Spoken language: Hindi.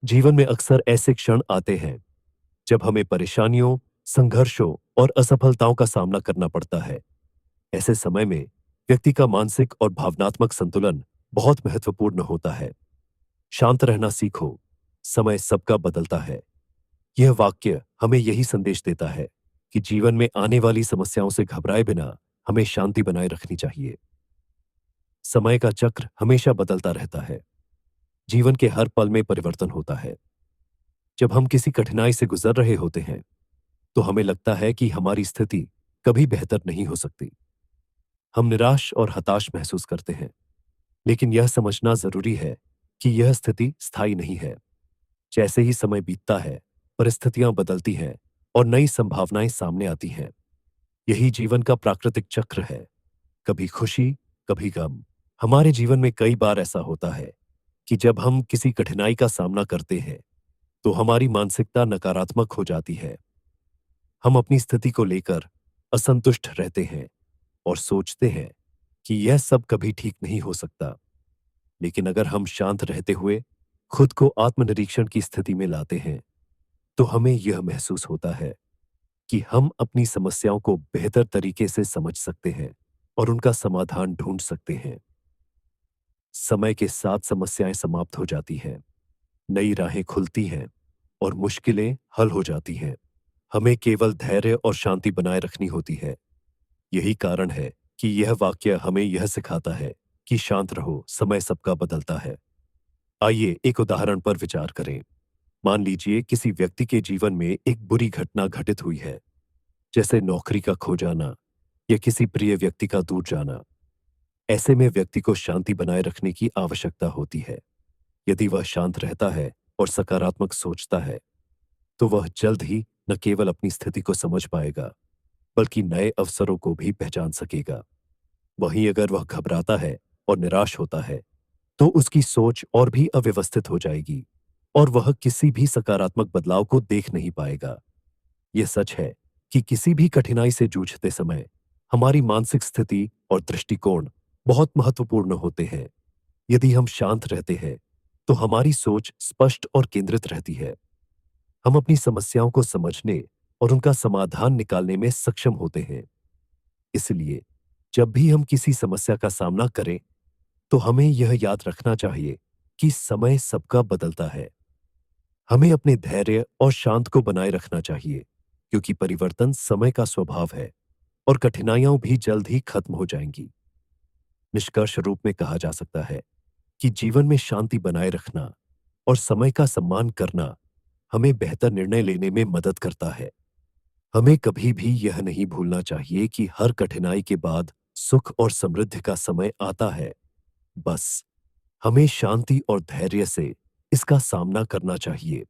जीवन में अक्सर ऐसे क्षण आते हैं जब हमें परेशानियों, संघर्षों और असफलताओं का सामना करना पड़ता है। ऐसे समय में व्यक्ति का मानसिक और भावनात्मक संतुलन बहुत महत्वपूर्ण होता है। शांत रहना सीखो, समय सबका बदलता है। यह वाक्य हमें यही संदेश देता है कि जीवन में आने वाली समस्याओं से घबराए बिना हमें शांति बनाए रखनी चाहिए। समय का चक्र हमेशा बदलता रहता है। जीवन के हर पल में परिवर्तन होता है। जब हम किसी कठिनाई से गुजर रहे होते हैं तो हमें लगता है कि हमारी स्थिति कभी बेहतर नहीं हो सकती। हम निराश और हताश महसूस करते हैं, लेकिन यह समझना जरूरी है कि यह स्थिति स्थायी नहीं है। जैसे ही समय बीतता है, परिस्थितियां बदलती हैं और नई संभावनाएं सामने आती हैं। यही जीवन का प्राकृतिक चक्र है। कभी खुशी, कभी गम। हमारे जीवन में कई बार ऐसा होता है कि जब हम किसी कठिनाई का सामना करते हैं, तो हमारी मानसिकता नकारात्मक हो जाती है। हम अपनी स्थिति को लेकर असंतुष्ट रहते हैं और सोचते हैं कि यह सब कभी ठीक नहीं हो सकता। लेकिन अगर हम शांत रहते हुए खुद को आत्मनिरीक्षण की स्थिति में लाते हैं, तो हमें यह महसूस होता है कि हम अपनी समस्याओं को बेहतर तरीके से समझ सकते हैं और उनका समाधान ढूंढ सकते हैं। समय के साथ समस्याएं समाप्त हो जाती हैं, नई राहें खुलती हैं और मुश्किलें हल हो जाती हैं। हमें केवल धैर्य और शांति बनाए रखनी होती है। यही कारण है कि यह वाक्य हमें यह सिखाता है कि शांत रहो, समय सबका बदलता है। आइए एक उदाहरण पर विचार करें। मान लीजिए किसी व्यक्ति के जीवन में एक बुरी घटना घटित हुई है, जैसे नौकरी का खो जाना या किसी प्रिय व्यक्ति का दूर जाना। ऐसे में व्यक्ति को शांति बनाए रखने की आवश्यकता होती है। यदि वह शांत रहता है और सकारात्मक सोचता है, तो वह जल्द ही न केवल अपनी स्थिति को समझ पाएगा, बल्कि नए अवसरों को भी पहचान सकेगा। वहीं अगर वह घबराता है और निराश होता है, तो उसकी सोच और भी अव्यवस्थित हो जाएगी और वह किसी भी सकारात्मक बदलाव को देख नहीं पाएगा। यह सच है कि किसी भी कठिनाई से जूझते समय हमारी मानसिक स्थिति और दृष्टिकोण बहुत महत्वपूर्ण होते हैं। यदि हम शांत रहते हैं, तो हमारी सोच स्पष्ट और केंद्रित रहती है। हम अपनी समस्याओं को समझने और उनका समाधान निकालने में सक्षम होते हैं। इसलिए जब भी हम किसी समस्या का सामना करें, तो हमें यह याद रखना चाहिए कि समय सबका बदलता है। हमें अपने धैर्य और शांत को बनाए रखना चाहिए, क्योंकि परिवर्तन समय का स्वभाव है और कठिनाइयां भी जल्द ही खत्म हो जाएंगी। निष्कर्ष रूप में कहा जा सकता है कि जीवन में शांति बनाए रखना और समय का सम्मान करना हमें बेहतर निर्णय लेने में मदद करता है। हमें कभी भी यह नहीं भूलना चाहिए कि हर कठिनाई के बाद सुख और समृद्धि का समय आता है। बस हमें शांति और धैर्य से इसका सामना करना चाहिए।